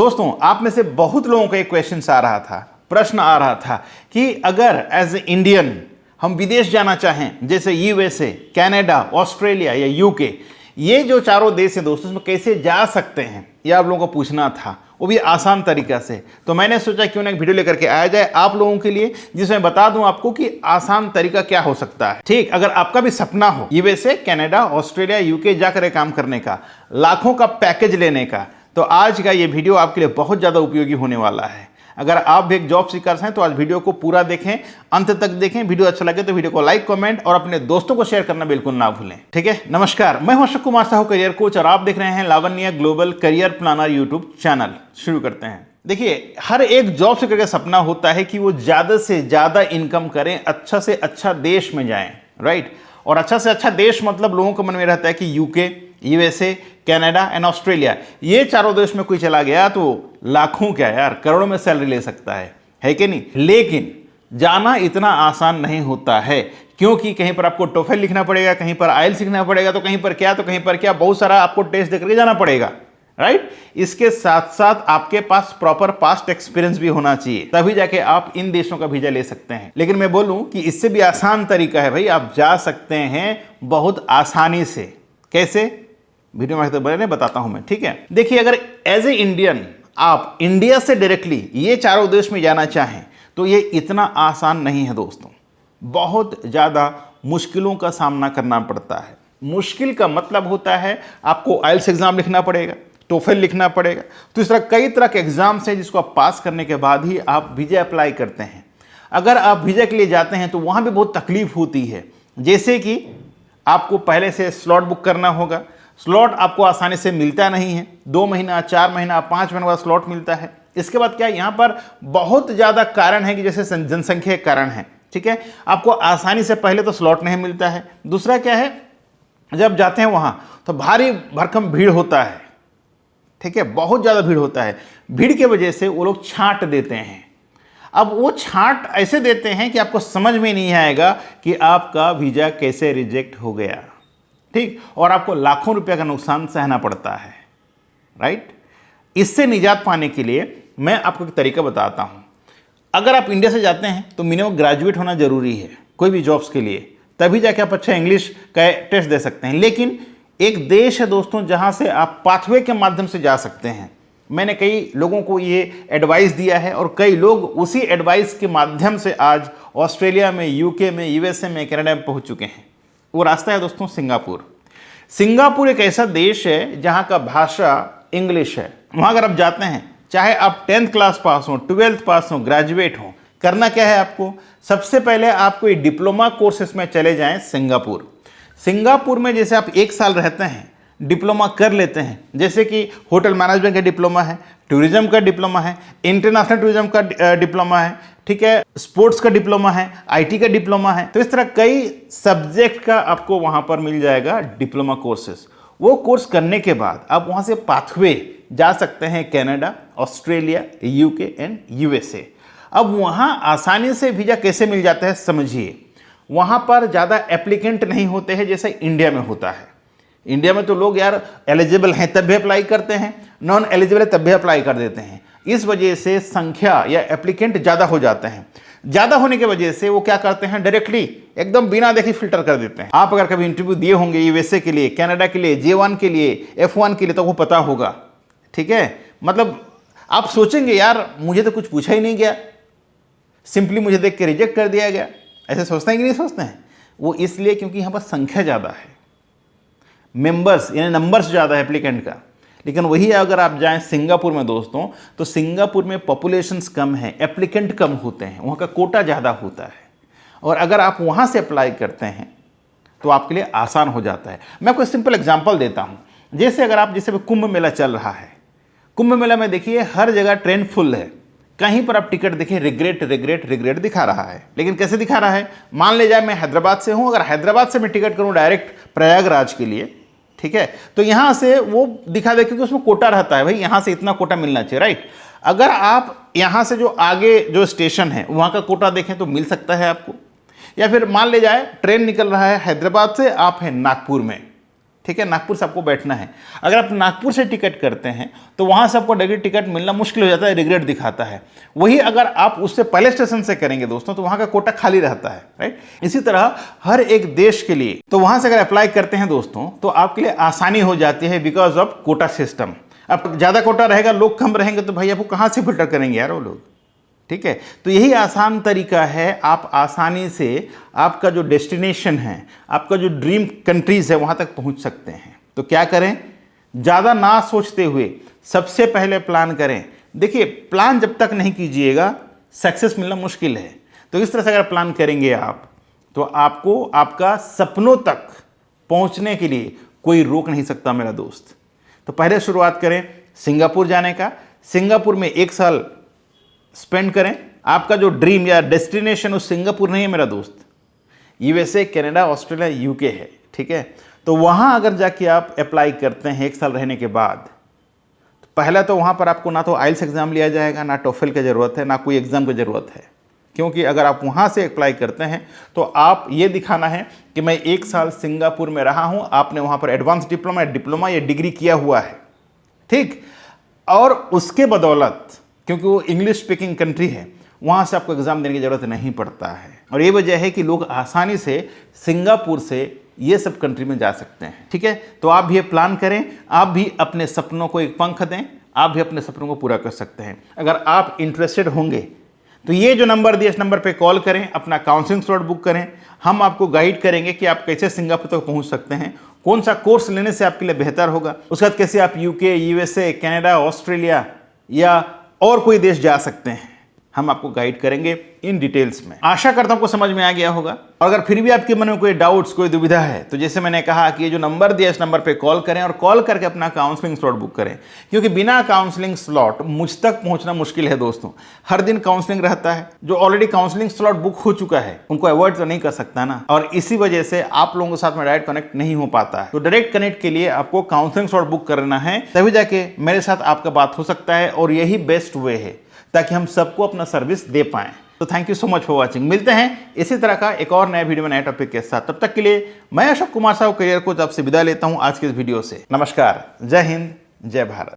दोस्तों, आप में से बहुत लोगों का एक क्वेश्चन आ रहा था, प्रश्न आ रहा था कि अगर एज ए इंडियन हम विदेश जाना चाहें, जैसे यूएसए, कनाडा, ऑस्ट्रेलिया या यूके, ये जो चारों देश हैं दोस्तों, इसमें कैसे जा सकते हैं, ये आप लोगों को पूछना था, वो भी आसान तरीका से। तो मैंने सोचा क्यों ना एक वीडियो लेकर के आया जाए आप लोगों के लिए, जिसमें बता दूं आपको कि आसान तरीका क्या हो सकता है। ठीक, अगर आपका भी सपना हो यूएसए, कनाडा, ऑस्ट्रेलिया, यूके जाकर काम करने का, लाखों का पैकेज लेने का, तो आज का ये वीडियो आपके लिए बहुत ज़्यादा उपयोगी होने वाला है। अगर आप भी एक जॉब सीकर्स हैं तो आज वीडियो को पूरा देखें, अंत तक देखें। वीडियो अच्छा लगे तो वीडियो को लाइक, कमेंट और अपने दोस्तों को शेयर करना बिल्कुल ना भूलें। ठीक है, नमस्कार, मैं हूं अशोक कुमार साहू, करियर कोच, और आप देख रहे हैं Lavanya global career planner YouTube channel. शुरू करते हैं। देखिए, हर एक जॉब सीकर का सपना होता है कि वो ज़्यादा से ज़्यादा इनकम करें, अच्छा से अच्छा देश में जाएं, राइट। और अच्छा से अच्छा देश मतलब लोगों के मन में रहता है कि UK, USA, Canada and Australia, ये चारों देश में कोई चला गया तो लाखों क्या यार, करोड़ों में सैलरी ले सकता है कि नहीं। लेकिन जाना इतना आसान नहीं होता है, क्योंकि कहीं पर आपको टोफेल लिखना पड़ेगा, कहीं पर आइल्स लिखना पड़ेगा, तो कहीं पर क्या तो कहीं पर क्या, बहुत सारा आपको टेस्ट देकर के जाना पड़ेगा, राइट। इसके साथ साथ आपके पास प्रॉपर पास्ट एक्सपीरियंस भी होना चाहिए, तभी जाके आप इन देशों का वीजा ले सकते हैं। लेकिन मैं बोलूं कि इससे भी आसान तरीका है भाई, आप जा सकते हैं बहुत आसानी से। कैसे, वीडियो में तो बने बताता हूं मैं। ठीक है, देखिए, अगर एज ए इंडियन आप इंडिया से डायरेक्टली ये चारों देश में जाना चाहें तो ये इतना आसान नहीं है दोस्तों, बहुत ज़्यादा मुश्किलों का सामना करना पड़ता है। मुश्किल का मतलब होता है आपको आइल्स एग्जाम लिखना पड़ेगा, टोफेल लिखना पड़ेगा, तो इस तरह कई तरह के एग्जाम्स हैं जिसको आप पास करने के बाद ही आप वीजा अप्लाई करते हैं। अगर आप वीजा के लिए जाते हैं तो वहाँ भी बहुत तकलीफ होती है, जैसे कि आपको पहले से स्लॉट बुक करना होगा। स्लॉट आपको आसानी से मिलता नहीं है, 2 महीना, 4 महीना, 5 महीने बाद स्लॉट मिलता है। इसके बाद क्या, यहाँ पर बहुत ज़्यादा कारण है कि जैसे जनसंख्या के कारण है, ठीक है, आपको आसानी से पहले तो स्लॉट नहीं मिलता है। दूसरा क्या है, जब जाते हैं वहाँ तो भारी भरकम भीड़ होता है, ठीक है, बहुत ज़्यादा भीड़ होता है। भीड़ के वजह से वो लोग छांट देते हैं। अब वो छांट ऐसे देते हैं कि आपको समझ में नहीं आएगा कि आपका वीज़ा कैसे रिजेक्ट हो गया, ठीक, और आपको लाखों रुपए का नुकसान सहना पड़ता है, राइट। इससे निजात पाने के लिए मैं आपको एक तरीका बताता हूं। अगर आप इंडिया से जाते हैं तो मिनिमम ग्रेजुएट होना जरूरी है कोई भी जॉब्स के लिए, तभी जाके आप अच्छा इंग्लिश का टेस्ट दे सकते हैं। लेकिन एक देश है दोस्तों जहां से आप पाथवे के माध्यम से जा सकते हैं। मैंने कई लोगों को ये एडवाइस दिया है और कई लोग उसी एडवाइस के माध्यम से आज ऑस्ट्रेलिया में, यूके में, यूएसए में, कनाडा में पहुंच चुके हैं। वो रास्ता है दोस्तों सिंगापुर। सिंगापुर एक ऐसा देश है जहां का भाषा इंग्लिश है। वहां अगर आप जाते हैं, चाहे आप 10th क्लास पास हो, 12th पास हो, ग्रेजुएट हो, करना क्या है आपको, सबसे पहले आपको ये डिप्लोमा कोर्सेस में चले जाएं सिंगापुर। सिंगापुर में जैसे आप 1 साल रहते हैं, डिप्लोमा कर लेते हैं, जैसे कि होटल मैनेजमेंट का डिप्लोमा है, टूरिज्म का डिप्लोमा है, इंटरनेशनल टूरिज्म का डिप्लोमा है, ठीक है, स्पोर्ट्स का डिप्लोमा है, आईटी का डिप्लोमा है। तो इस तरह कई सब्जेक्ट का आपको वहां पर मिल जाएगा डिप्लोमा कोर्सेस। वो कोर्स करने के बाद आप वहां से पाथवे जा सकते हैं Canada, Australia, UK and USA. अब वहां आसानी से वीजा कैसे मिल जाता है समझिए। वहां पर ज़्यादा एप्लीकेंट नहीं होते हैं जैसे इंडिया में होता है। इंडिया में तो लोग यार एलिजिबल हैं तब भी अप्लाई करते हैं, नॉन एलिजिबल है तब भी अप्लाई कर देते हैं। इस वजह से संख्या या एप्लीकेंट ज़्यादा हो जाते हैं। ज़्यादा होने की वजह से वो क्या करते हैं, डायरेक्टली एकदम बिना देखे फिल्टर कर देते हैं। आप अगर कभी इंटरव्यू दिए होंगे यूएसए के लिए, कनाडा के लिए, J1 के लिए, F1 के लिए, तो वो पता होगा, ठीक है। मतलब आप सोचेंगे यार मुझे तो कुछ पूछा ही नहीं गया, सिंपली मुझे देख के रिजेक्ट कर दिया गया। ऐसे सोचते हैं कि नहीं सोचते हैं? वो इसलिए क्योंकि यहाँ पर संख्या ज़्यादा है, मेंबर्स यानी नंबर्स ज़्यादा है एप्लीकेंट का। लेकिन वही अगर आप जाएं सिंगापुर में दोस्तों, तो सिंगापुर में पॉपुलेशंस कम है, एप्लीकेंट कम होते हैं, वहाँ का कोटा ज़्यादा होता है। और अगर आप वहाँ से अप्लाई करते हैं तो आपके लिए आसान हो जाता है। मैं कोई सिंपल एग्जांपल देता हूँ। जैसे अगर आप, जैसे कुंभ मेला चल रहा है, कुंभ मेला में देखिए हर जगह ट्रेन फुल है, कहीं पर आप टिकट देखिए रिग्रेट रिग्रेट रिग्रेट दिखा रहा है। लेकिन कैसे दिखा रहा है, मान ले जाए मैं हैदराबाद से हूँ, अगर हैदराबाद से मैं टिकट करूँ डायरेक्ट प्रयागराज के लिए, ठीक है, तो यहाँ से वो दिखा दे क्योंकि उसमें कोटा रहता है, भाई यहाँ से इतना कोटा मिलना चाहिए, राइट। अगर आप यहाँ से जो आगे जो स्टेशन है वहाँ का कोटा देखें तो मिल सकता है आपको। या फिर मान ले जाए ट्रेन निकल रहा है हैदराबाद से, आप हैं नागपुर में, ठीक है, नागपुर से आपको बैठना है। अगर आप नागपुर से टिकट करते हैं तो वहां से आपको डायरेक्ट टिकट मिलना मुश्किल हो जाता है, रिग्रेट दिखाता है। वही अगर आप उससे पहले स्टेशन से करेंगे दोस्तों तो वहां का कोटा खाली रहता है, राइट। इसी तरह हर एक देश के लिए तो वहां से अगर अप्लाई करते हैं दोस्तों तो आपके लिए आसानी हो जाती है बिकॉज ऑफ कोटा सिस्टम। अब ज़्यादा कोटा रहेगा, लोग कम रहेंगे तो भाई आपको कहाँ से फिल्टर करेंगे यार वो लोग, ठीक है। तो यही आसान तरीका है, आप आसानी से आपका जो डेस्टिनेशन है, आपका जो ड्रीम कंट्रीज है वहाँ तक पहुँच सकते हैं। तो क्या करें, ज़्यादा ना सोचते हुए सबसे पहले प्लान करें। देखिए प्लान जब तक नहीं कीजिएगा सक्सेस मिलना मुश्किल है। तो इस तरह से अगर प्लान करेंगे आप तो आपको आपका सपनों तक पहुँचने के लिए कोई रोक नहीं सकता मेरा दोस्त। तो पहले शुरुआत करें सिंगापुर जाने का। सिंगापुर में 1 साल स्पेंड करें। आपका जो ड्रीम या डेस्टिनेशन उस सिंगापुर नहीं है मेरा दोस्त, यूएसए, कनाडा, ऑस्ट्रेलिया, यूके है, ठीक है। तो वहाँ अगर जाके आप अप्लाई करते हैं 1 साल रहने के बाद, तो पहला तो वहाँ पर आपको ना तो आइल्स एग्ज़ाम लिया जाएगा, ना टोफल की ज़रूरत है, ना कोई एग्ज़ाम की ज़रूरत है। क्योंकि अगर आप वहाँ से अप्लाई करते हैं तो आप ये दिखाना है कि मैं 1 साल सिंगापुर में रहा हूँ, आपने वहाँ पर एडवांस डिप्लोमा या डिग्री किया हुआ है, ठीक। और उसके बदौलत क्योंकि वो इंग्लिश स्पीकिंग कंट्री है, वहाँ से आपको एग्ज़ाम देने की ज़रूरत नहीं पड़ता है। और ये वजह है कि लोग आसानी से सिंगापुर से ये सब कंट्री में जा सकते हैं, ठीक है। तो आप भी ये प्लान करें, आप भी अपने सपनों को एक पंख दें, आप भी अपने सपनों को पूरा कर सकते हैं। अगर आप इंटरेस्टेड होंगे तो ये जो नंबर दिया इस नंबर पे कॉल करें, अपना काउंसलिंग स्लॉट बुक करें। हम आपको गाइड करेंगे कि आप कैसे सिंगापुर तक पहुंच सकते हैं, कौन सा कोर्स लेने से आपके लिए बेहतर होगा, उसके बाद कैसे आप यूके, यूएसए, कनाडा, ऑस्ट्रेलिया या और कोई देश जा सकते हैं। हम आपको गाइड करेंगे इन डिटेल्स में। आशा करता हूं आपको समझ में आ गया होगा। और अगर फिर भी आपके मन में कोई डाउट्स, कोई दुविधा है तो जैसे मैंने कहा कि ये जो नंबर दिया इस नंबर पे कॉल करें और कॉल करके अपना काउंसलिंग स्लॉट बुक करें। क्योंकि बिना काउंसलिंग स्लॉट मुझ तक पहुंचना मुश्किल है दोस्तों। हर दिन काउंसलिंग रहता है, जो ऑलरेडी काउंसलिंग स्लॉट बुक हो चुका है उनको अवॉइड तो नहीं कर सकता ना। और इसी वजह से आप लोगों के साथ में डायरेक्ट कनेक्ट नहीं हो पाता है। तो डायरेक्ट कनेक्ट के लिए आपको काउंसलिंग स्लॉट बुक करना है, तभी जाके मेरे साथ आपका बात हो सकता है। और यही बेस्ट वे है ताकि हम सबको अपना सर्विस दे पाएं। तो thank you so much for watching. मिलते हैं इसी तरह का एक और नया वीडियो में नए टॉपिक के साथ। तब तक के लिए मैं अशोक कुमार साहू करियर कोच आपसे विदा लेता हूं आज के इस वीडियो से। नमस्कार, जय हिंद, जय भारत।